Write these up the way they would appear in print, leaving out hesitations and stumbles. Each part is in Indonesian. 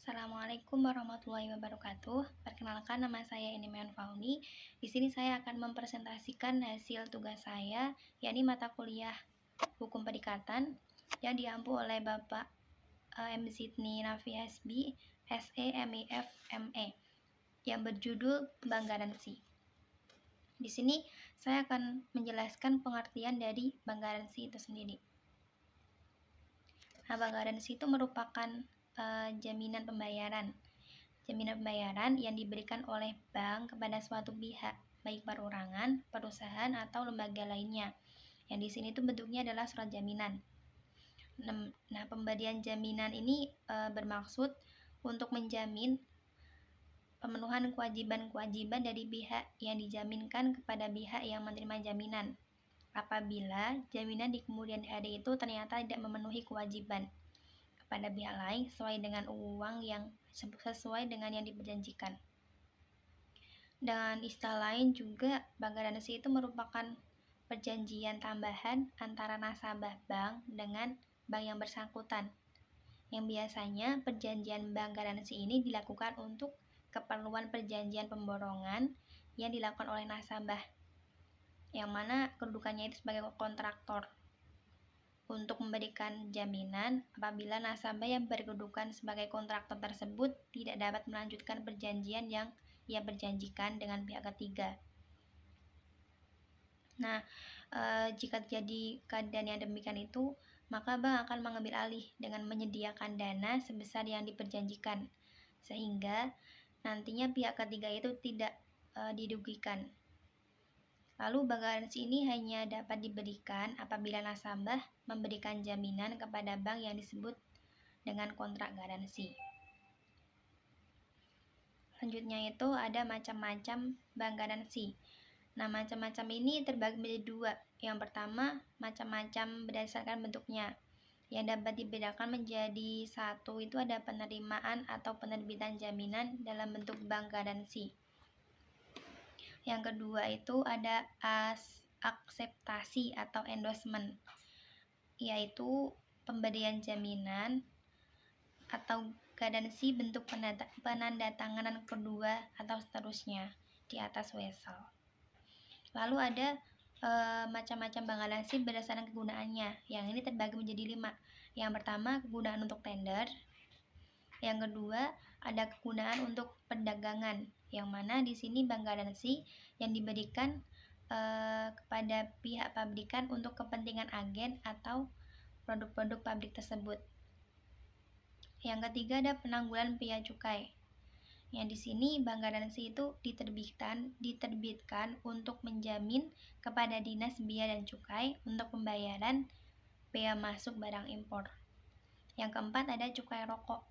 Assalamualaikum warahmatullahi wabarakatuh. Perkenalkan, nama saya Iniman Fauni. Di sini saya akan mempresentasikan hasil tugas saya, yakni mata kuliah Hukum Perdikatan yang diampu oleh Bapak M. Zidni Nafi SB, SE, MIF, ME yang berjudul Bank Garansi. Di sini saya akan menjelaskan pengertian dari bank garansi itu sendiri. Nah, bank garansi itu merupakan jaminan pembayaran yang diberikan oleh bank kepada suatu pihak, baik perorangan, perusahaan, atau lembaga lainnya. Yang di sini itu bentuknya adalah surat jaminan. Nah, pemberian jaminan ini bermaksud untuk menjamin pemenuhan kewajiban-kewajiban dari pihak yang dijaminkan kepada pihak yang menerima jaminan, apabila jaminan di kemudian hari itu ternyata tidak memenuhi kewajiban pada pihak lain sesuai dengan yang diperjanjikan. Dengan istilah lain juga, bank garansi itu merupakan perjanjian tambahan antara nasabah bank dengan bank yang bersangkutan, yang biasanya perjanjian bank garansi ini dilakukan untuk keperluan perjanjian pemborongan yang dilakukan oleh nasabah, yang mana kedudukannya itu sebagai kontraktor, untuk memberikan jaminan apabila nasabah yang berkedudukan sebagai kontraktor tersebut tidak dapat melanjutkan perjanjian yang ia berjanjikan dengan pihak ketiga. Nah, jika terjadi keadaan yang demikian itu, maka bank akan mengambil alih dengan menyediakan dana sebesar yang diperjanjikan, sehingga nantinya pihak ketiga itu tidak dirugikan. Lalu bank garansi ini hanya dapat diberikan apabila nasabah memberikan jaminan kepada bank yang disebut dengan kontrak garansi. Selanjutnya itu ada macam-macam bank garansi. Nah, macam-macam ini terbagi menjadi dua. Yang pertama, macam-macam berdasarkan bentuknya. Yang dapat dibedakan menjadi satu itu ada penerimaan atau penerbitan jaminan dalam bentuk bank garansi. Yang kedua itu ada akseptasi atau endorsement, yaitu pemberian jaminan atau garansi bentuk penandatanganan kedua atau seterusnya di atas wesel. Lalu ada macam-macam bank garansi berdasarkan kegunaannya. Yang ini terbagi menjadi 5. Yang pertama, kegunaan untuk tender. Yang kedua, ada kegunaan untuk perdagangan, yang mana di sini bank garansi yang diberikan kepada pihak pabrikan untuk kepentingan agen atau produk-produk pabrik tersebut. Yang ketiga, ada penanggulan bea cukai. Yang di sini bank garansi itu diterbitkan untuk menjamin kepada Dinas Bea dan Cukai untuk pembayaran bea masuk barang impor. Yang keempat, ada cukai rokok,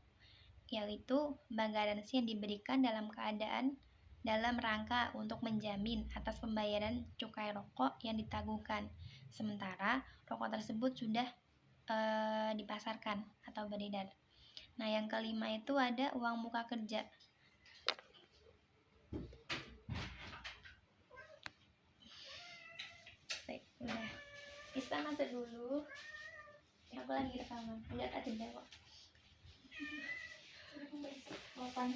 yaitu bank garansi yang diberikan dalam rangka untuk menjamin atas pembayaran cukai rokok yang ditangguhkan, sementara rokok tersebut sudah dipasarkan atau beredar. Nah, yang kelima itu ada uang muka kerja. Kita masuk dulu. Aku lagi rekaman. Lihat aja deh kok. Kapan?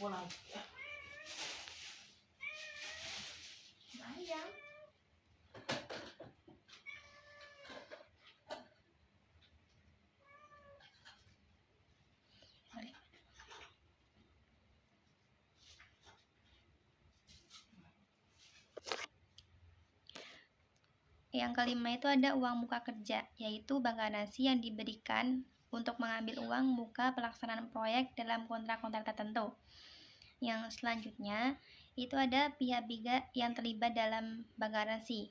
Pulang. Bayang. Yang kelima itu ada uang muka kerja, yaitu bank garansi yang diberikan untuk mengambil uang muka pelaksanaan proyek dalam kontrak-kontrak tertentu. Yang selanjutnya itu ada pihak-pihak yang terlibat dalam bank garansi.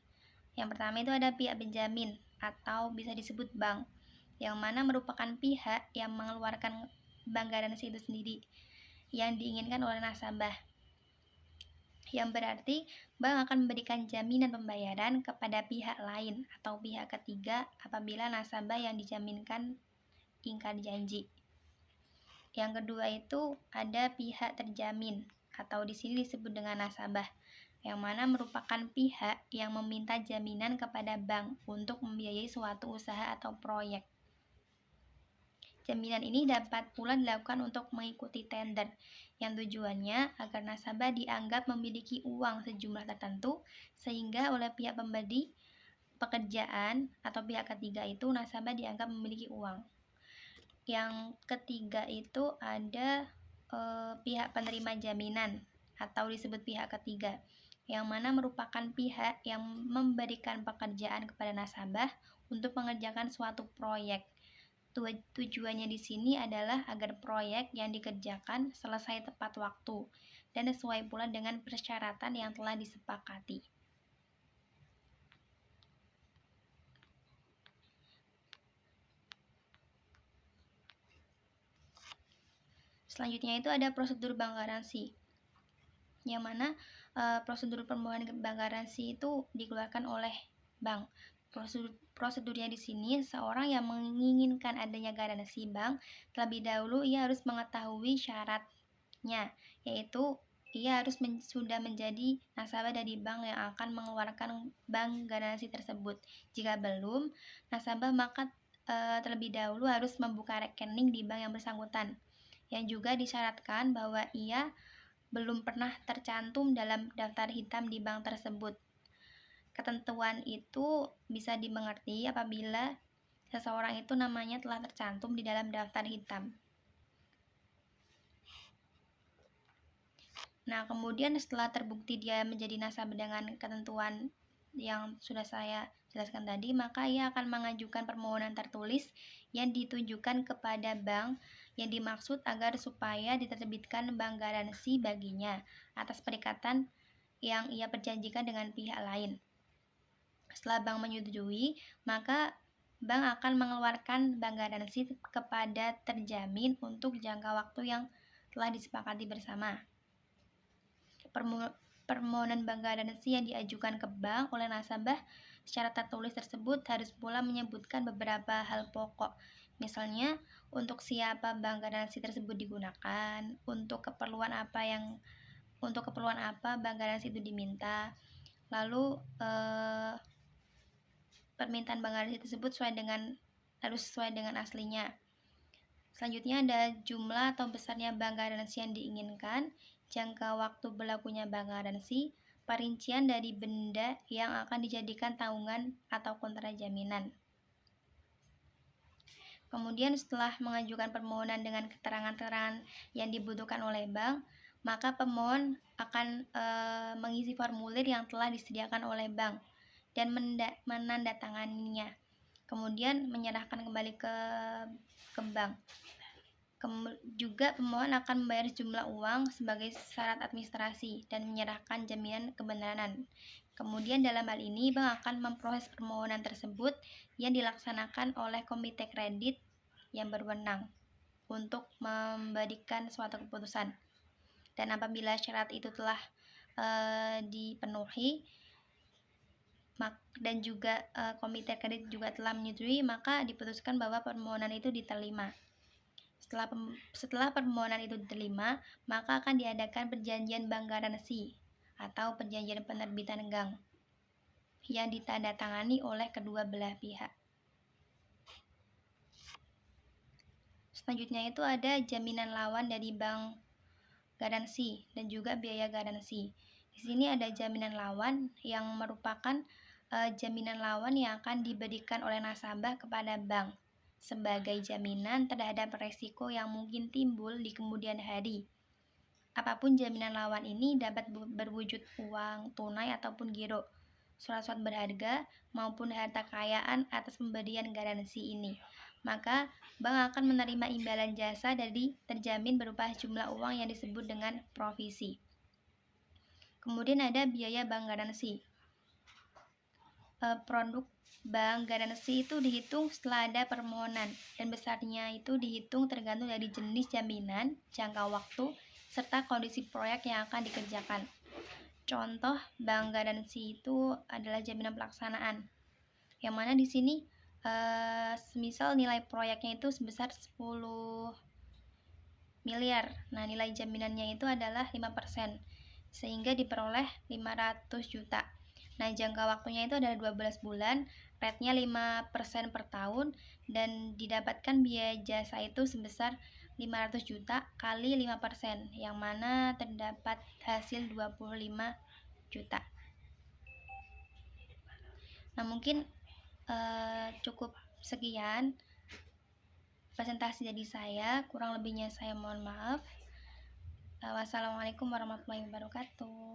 Yang pertama itu ada pihak penjamin atau bisa disebut bank, yang mana merupakan pihak yang mengeluarkan bank garansi itu sendiri yang diinginkan oleh nasabah, yang berarti bank akan memberikan jaminan pembayaran kepada pihak lain atau pihak ketiga apabila nasabah yang dijaminkan ingkar janji. Yang kedua itu ada pihak terjamin atau di sini disebut dengan nasabah, yang mana merupakan pihak yang meminta jaminan kepada bank untuk membiayai suatu usaha atau proyek. Jaminan ini dapat pula dilakukan untuk mengikuti tender, yang tujuannya agar nasabah dianggap memiliki uang sejumlah tertentu, sehingga oleh pihak pemberi pekerjaan atau pihak ketiga itu nasabah dianggap memiliki uang. Yang ketiga itu ada pihak penerima jaminan atau disebut pihak ketiga, yang mana merupakan pihak yang memberikan pekerjaan kepada nasabah untuk mengerjakan suatu proyek. Tujuannya di sini adalah agar proyek yang dikerjakan selesai tepat waktu dan sesuai pula dengan persyaratan yang telah disepakati. Selanjutnya itu ada prosedur bank garansi, yang mana prosedur permohonan bank garansi itu dikeluarkan oleh bank. Prosedurnya di sini, seorang yang menginginkan adanya garansi bank, terlebih dahulu ia harus mengetahui syaratnya, yaitu ia harus sudah menjadi nasabah dari bank yang akan mengeluarkan bank garansi tersebut. Jika belum nasabah, maka terlebih dahulu harus membuka rekening di bank yang bersangkutan, yang juga disyaratkan bahwa ia belum pernah tercantum dalam daftar hitam di bank tersebut. Ketentuan itu bisa dimengerti apabila seseorang itu namanya telah tercantum di dalam daftar hitam. Nah, kemudian setelah terbukti dia menjadi nasabah dengan ketentuan yang sudah saya jelaskan tadi, maka ia akan mengajukan permohonan tertulis yang ditujukan kepada bank yang dimaksud agar supaya diterbitkan bank garansi baginya atas perikatan yang ia perjanjikan dengan pihak lain. Setelah bank menyetujui, maka bank akan mengeluarkan bank garansi kepada terjamin untuk jangka waktu yang telah disepakati bersama. Permohonan bank garansi yang diajukan ke bank oleh nasabah secara tertulis tersebut harus pula menyebutkan beberapa hal pokok. Misalnya, untuk siapa bank garansi tersebut digunakan, untuk keperluan apa bank garansi itu diminta, lalu permintaan bank garansi tersebut harus sesuai dengan aslinya. Selanjutnya ada jumlah atau besarnya bank garansi yang diinginkan, jangka waktu berlakunya bank garansi, perincian dari benda yang akan dijadikan tanggungan atau kontra jaminan. Kemudian setelah mengajukan permohonan dengan keterangan-keterangan yang dibutuhkan oleh bank, maka pemohon akan mengisi formulir yang telah disediakan oleh bank dan menandatanganinya, kemudian menyerahkan kembali ke bank. Juga pemohon akan membayar sejumlah uang sebagai syarat administrasi dan menyerahkan jaminan kebenaran. Kemudian dalam hal ini bank akan memproses permohonan tersebut yang dilaksanakan oleh komite kredit yang berwenang untuk memberikan suatu keputusan. Dan apabila syarat itu telah dipenuhi dan juga komite kredit juga telah menyetujui, maka diputuskan bahwa permohonan itu diterima. Setelah permohonan itu diterima, maka akan diadakan perjanjian bank garansi atau perjanjian penerbitan bank yang ditandatangani oleh kedua belah pihak. Selanjutnya itu ada jaminan lawan dari bank garansi dan juga biaya garansi. Di sini ada jaminan lawan yang merupakan jaminan lawan yang akan diberikan oleh nasabah kepada bank sebagai jaminan terhadap resiko yang mungkin timbul di kemudian hari. Apapun jaminan lawan ini dapat berwujud uang tunai ataupun giro, surat-surat berharga maupun harta kekayaan atas pemberian garansi ini. Maka bank akan menerima imbalan jasa dari terjamin berupa jumlah uang yang disebut dengan provisi. Kemudian ada biaya bank garansi. Produk bank garansi itu dihitung setelah ada permohonan dan besarnya itu dihitung tergantung dari jenis jaminan, jangka waktu, serta kondisi proyek yang akan dikerjakan. Contoh bank garansi itu adalah jaminan pelaksanaan, yang mana di sini semisal nilai proyeknya itu sebesar 10 miliar. Nah, nilai jaminannya itu adalah 5%, sehingga diperoleh 500 juta. Nah, jangka waktunya itu adalah 12 bulan rate-nya 5% per tahun, dan didapatkan biaya jasa itu sebesar 500 juta kali 5%, yang mana terdapat hasil 25 juta. Nah, mungkin cukup sekian presentasi dari saya, kurang lebihnya saya mohon maaf. Wassalamualaikum warahmatullahi wabarakatuh.